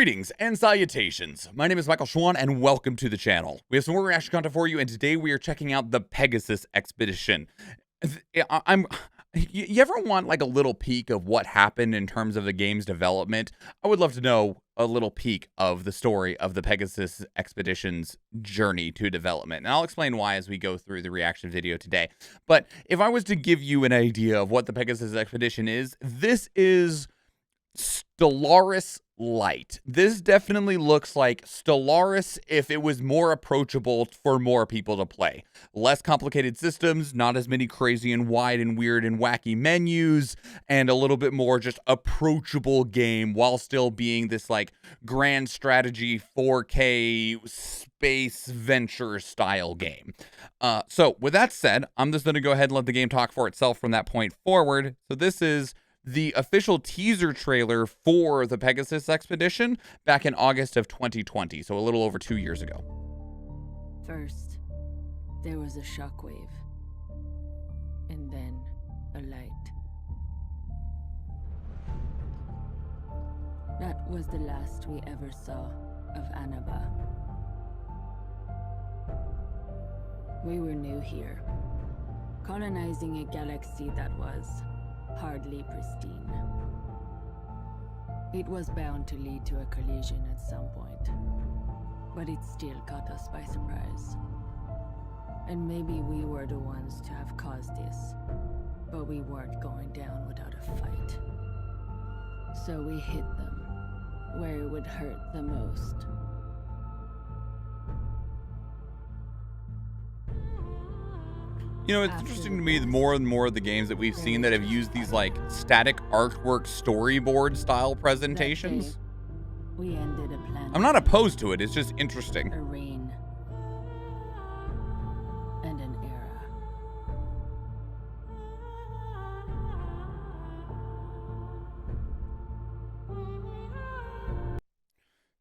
Greetings and salutations. My name is Michael Schwahn and welcome to the channel. We have some more reaction content for you, and today we are checking out the Pegasus Expedition. You ever want like a little peek of what happened in terms of the game's development? I would love to know a little peek of the story of the Pegasus Expedition's journey to development. And I'll explain why as we go through the reaction video today. But if I was to give you an idea of what the Pegasus Expedition is, this is Stellaris LITE. This definitely looks like Stellaris if it was more approachable for more people to play. Less complicated systems, not as many crazy and wide and weird and wacky menus, and a little bit more just approachable game while still being this like grand strategy 4K space venture style game. So with that said, I'm just going to go ahead and let the game talk for itself from that point forward. So this is the official teaser trailer for the Pegasus Expedition back in August of 2020, so a little over 2 years ago. First, there was a shockwave, and then a light. That was the last we ever saw of Annaba. We were new here, colonizing a galaxy that was hardly pristine. It was bound to lead to a collision at some point, but it still caught us by surprise. And maybe we were the ones to have caused this, but we weren't going down without a fight. So we hit them where it would hurt the most. You know, it's interesting to me, the more and more of the games that we've seen that have used these like static artwork storyboard style presentations. We ended a plan. I'm not opposed to it, it's just interesting. A reign and an era.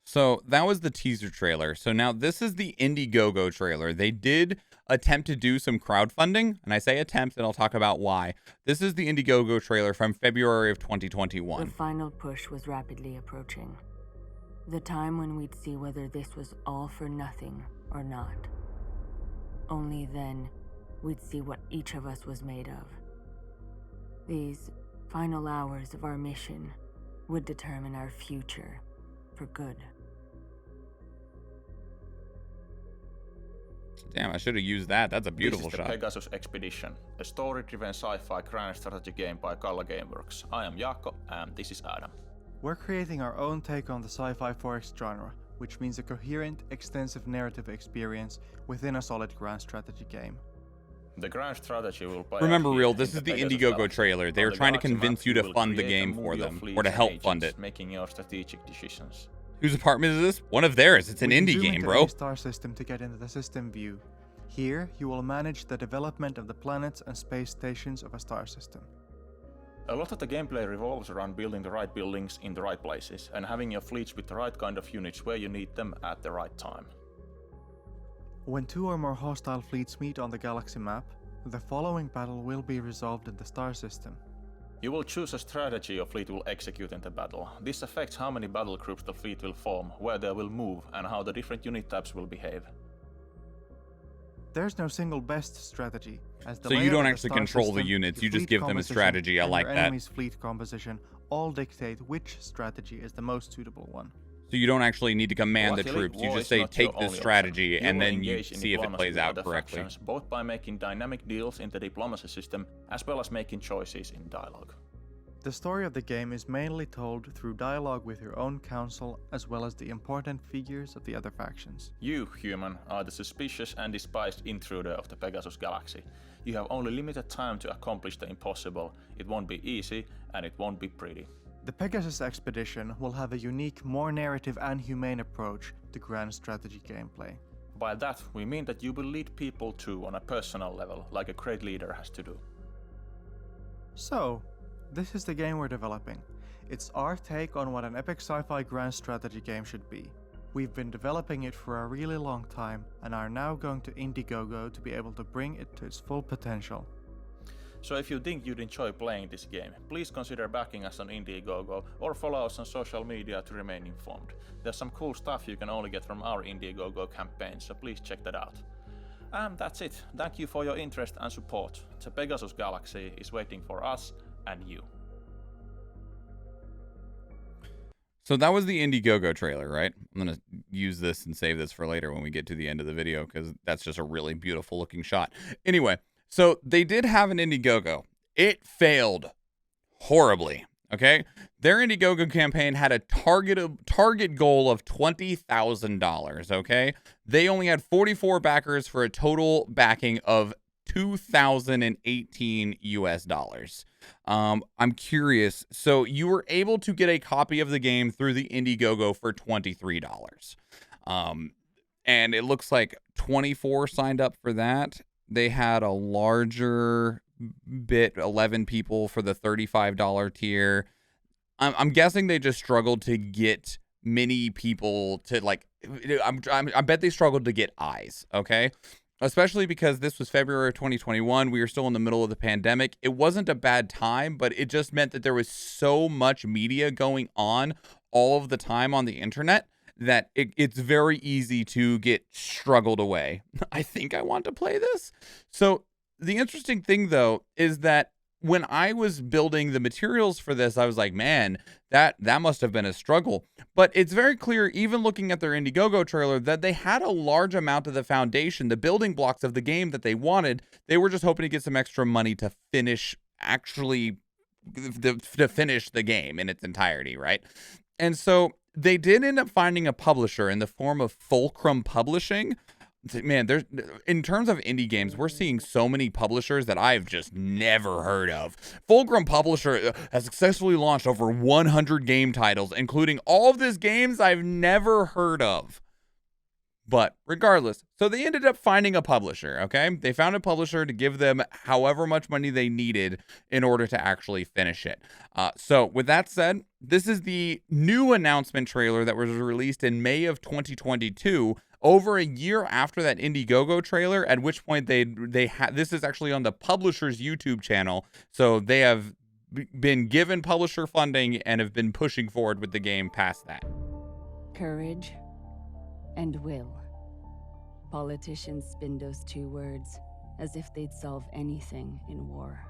So that was the teaser trailer. So now this is the Indiegogo trailer. They did attempt to do some crowdfunding, and I say attempt, and I'll talk about why. This is the Indiegogo trailer from February of 2021. The final push was rapidly approaching. The time when we'd see whether this was all for nothing or not. Only then, we'd see what each of us was made of. These final hours of our mission would determine our future for good. Damn, I should have used that. That's a beautiful shot. This is the Pegasus Expedition, a story-driven sci-fi grand strategy game by Kalla Gameworks. I am Jaakko, and this is Adam. We're creating our own take on the sci-fi 4X genre, which means a coherent, extensive narrative experience within a solid grand strategy game. The grand strategy will play. Remember, real, this is the Indiegogo trailer. They were trying to convince you to fund the game for them, or to help fund it. Making your strategic decisions. Whose apartment is this? One of theirs. It's an indie game, bro. Star system to get into the system view. Here, you will manage the development of the planets and space stations of a star system. A lot of the gameplay revolves around building the right buildings in the right places, and having your fleets with the right kind of units where you need them at the right time. When two or more hostile fleets meet on the galaxy map, the following battle will be resolved in the star system. You will choose a strategy your fleet will execute in the battle. This affects how many battle groups the fleet will form, where they will move, and how the different unit types will behave. There's no single best strategy. So you don't actually control the units, you just give them a strategy. I like that. Enemy's fleet composition all dictate which strategy is the most suitable one. So you don't actually need to command the troops, you just say take this strategy and then you see if it plays out correctly. Both by making dynamic deals in the diplomacy system, as well as making choices in dialogue. The story of the game is mainly told through dialogue with your own council, as well as the important figures of the other factions. You, human, are the suspicious and despised intruder of the Pegasus galaxy. You have only limited time to accomplish the impossible. It won't be easy, and it won't be pretty. The Pegasus Expedition will have a unique, more narrative and humane approach to grand strategy gameplay. By that, we mean that you will lead people too on a personal level, like a great leader has to do. So, this is the game we're developing. It's our take on what an epic sci-fi grand strategy game should be. We've been developing it for a really long time and are now going to Indiegogo to be able to bring it to its full potential. So if you think you'd enjoy playing this game, please consider backing us on Indiegogo or follow us on social media to remain informed. There's some cool stuff you can only get from our Indiegogo campaign, so please check that out. And that's it. Thank you for your interest and support. The Pegasus Galaxy is waiting for us and you. So that was the Indiegogo trailer, right? I'm going to use this and save this for later when we get to the end of the video, because that's just a really beautiful looking shot. Anyway, so they did have an Indiegogo. It failed horribly, okay? Their Indiegogo campaign had a target goal of $20,000, okay? They only had 44 backers for a total backing of $2,018 US. I'm curious. So you were able to get a copy of the game through the Indiegogo for $23. And it looks like 24 signed up for that. They had a larger bit, 11 people for the $35 tier. I'm guessing they just struggled to get many people to like, I bet they struggled to get eyes. Okay. Especially because this was February of 2021. We were still in the middle of the pandemic. It wasn't a bad time, but it just meant that there was so much media going on all of the time on the internet that it's very easy to get struggled away. I think I want to play this. So the interesting thing, though, is that when I was building the materials for this, I was like, man, that must have been a struggle. But it's very clear, even looking at their Indiegogo trailer, that they had a large amount of the foundation, the building blocks of the game that they wanted. They were just hoping to get some extra money to finish, to finish the game in its entirety, right? And so they did end up finding a publisher in the form of Fulcrum Publishing. Man, in terms of indie games, we're seeing so many publishers that I've just never heard of. Fulcrum Publisher has successfully launched over 100 game titles, including all of these games I've never heard of. But regardless, so they ended up finding a publisher, okay? They found a publisher to give them however much money they needed in order to actually finish it. So with that said, this is the new announcement trailer that was released in May of 2022, over a year after that Indiegogo trailer, at which point this is actually on the publisher's YouTube channel. So they have been given publisher funding and have been pushing forward with the game past that. Courage and will. Politicians spin those two words as if they'd solve anything in war.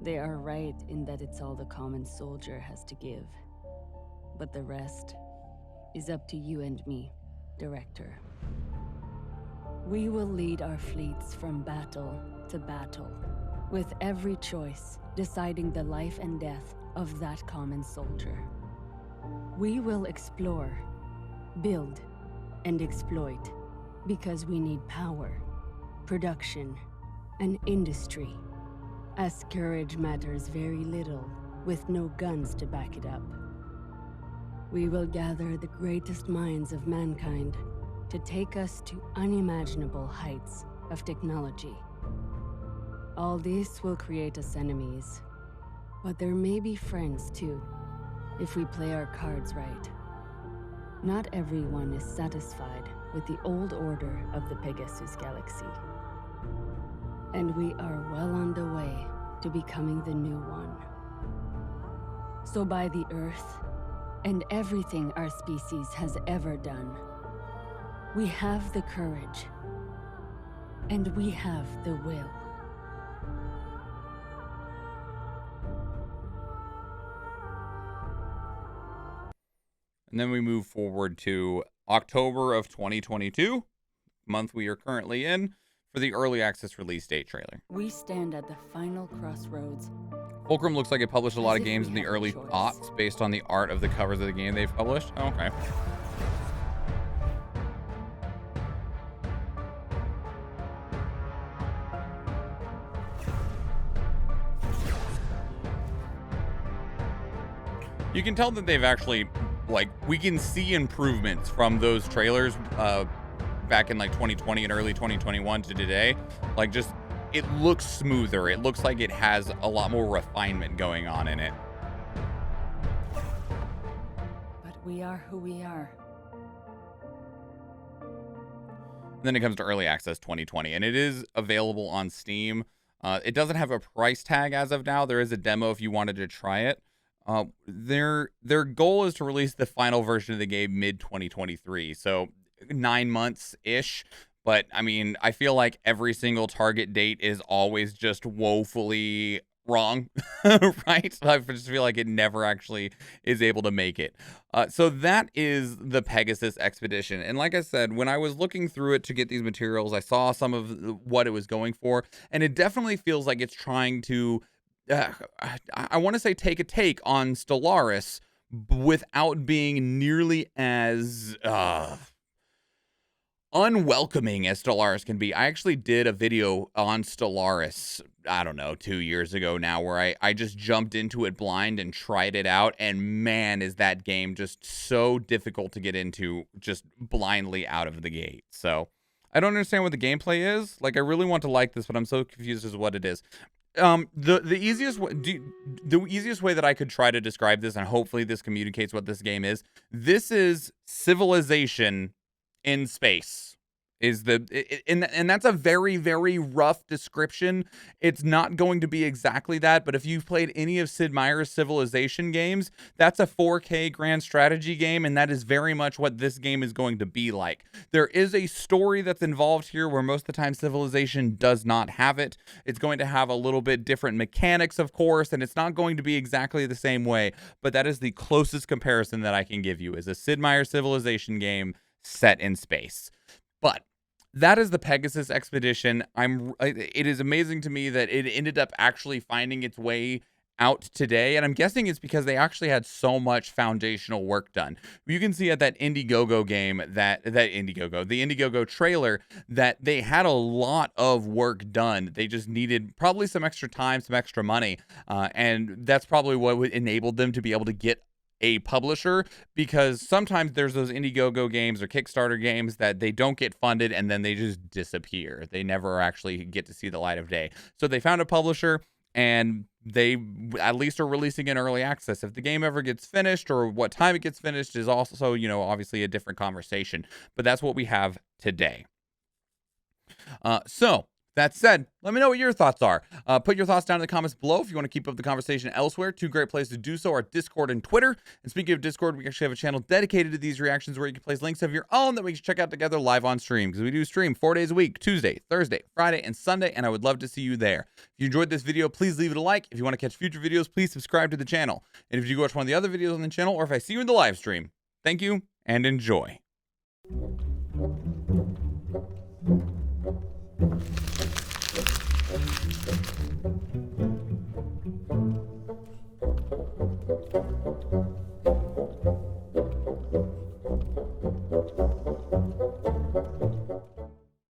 They are right in that it's all the common soldier has to give. But the rest is up to you and me, Director. We will lead our fleets from battle to battle, with every choice deciding the life and death of that common soldier. We will explore, build, and exploit, because we need power, production, and industry, as courage matters very little with no guns to back it up. We will gather the greatest minds of mankind to take us to unimaginable heights of technology. All this will create us enemies, but there may be friends too, if we play our cards right. Not everyone is satisfied with the old order of the Pegasus Galaxy. And we are well on the way to becoming the new one. So by the Earth, and everything our species has ever done, we have the courage, and we have the will. And then we move forward to October of 2022, month we are currently in, for the early access release date trailer. We stand at the final crossroads. Fulcrum looks like it published a lot of games in the early aughts based on the art of the covers of the game they've published. Oh, okay. You can tell that they've actually, like, we can see improvements from those trailers back in like 2020 and early 2021 to today. Like, just, it looks smoother. It looks like it has a lot more refinement going on in it. But we are who we are. And then it comes to early access 2020, and it is available on Steam. It doesn't have a price tag as of now. There is a demo if you wanted to try it. Their goal is to release the final version of the game mid-2023, so 9 months-ish. But, I mean, I feel like every single target date is always just woefully wrong, right? So I just feel like it never actually is able to make it. So that is the Pegasus Expedition. And like I said, when I was looking through it to get these materials, I saw some of what it was going for, and it definitely feels like it's trying to, I want to say take a take on Stellaris without being nearly as unwelcoming as Stellaris can be. I actually did a video on Stellaris, I don't know, 2 years ago now, where I just jumped into it blind and tried it out, and man, is that game just so difficult to get into just blindly out of the gate. So I don't understand what the gameplay is. Like, I really want to like this, but I'm so confused as to what it is. The easiest way that I could try to describe this, and hopefully this communicates what this game is, this is Civilization in space. And that's a very, very rough description. It's not going to be exactly that, but if you've played any of Sid Meier's Civilization games, that's a 4K grand strategy game, and that is very much what this game is going to be like. There is a story that's involved here where most of the time Civilization does not have it. It's going to have a little bit different mechanics, of course, and it's not going to be exactly the same way, but that is the closest comparison that I can give you, is a Sid Meier Civilization game set in space. But that is the Pegasus Expedition. It is amazing to me that it ended up actually finding its way out today, and I'm guessing it's because they actually had so much foundational work done. You can see at that Indiegogo game, the Indiegogo trailer, that they had a lot of work done. They just needed probably some extra time, some extra money, and that's probably what enabled them to be able to get a publisher, because sometimes there's those Indiegogo games or Kickstarter games that they don't get funded and then they just disappear. They never actually get to see the light of day. So they found a publisher, and they at least are releasing in early access. If the game ever gets finished or what time it gets finished is also, obviously a different conversation, but that's what we have today. So that said, let me know what your thoughts are. Put your thoughts down in the comments below. If you want to keep up the conversation elsewhere, 2 great places to do so are Discord and Twitter. And speaking of Discord, we actually have a channel dedicated to these reactions where you can place links of your own that we can check out together live on stream, because we do stream 4 days a week: Tuesday, Thursday, Friday, and Sunday, and I would love to see you there. If you enjoyed this video, please leave it a like. If you want to catch future videos, please subscribe to the channel. And if you watch one of the other videos on the channel, or if I see you in the live stream, thank you and enjoy.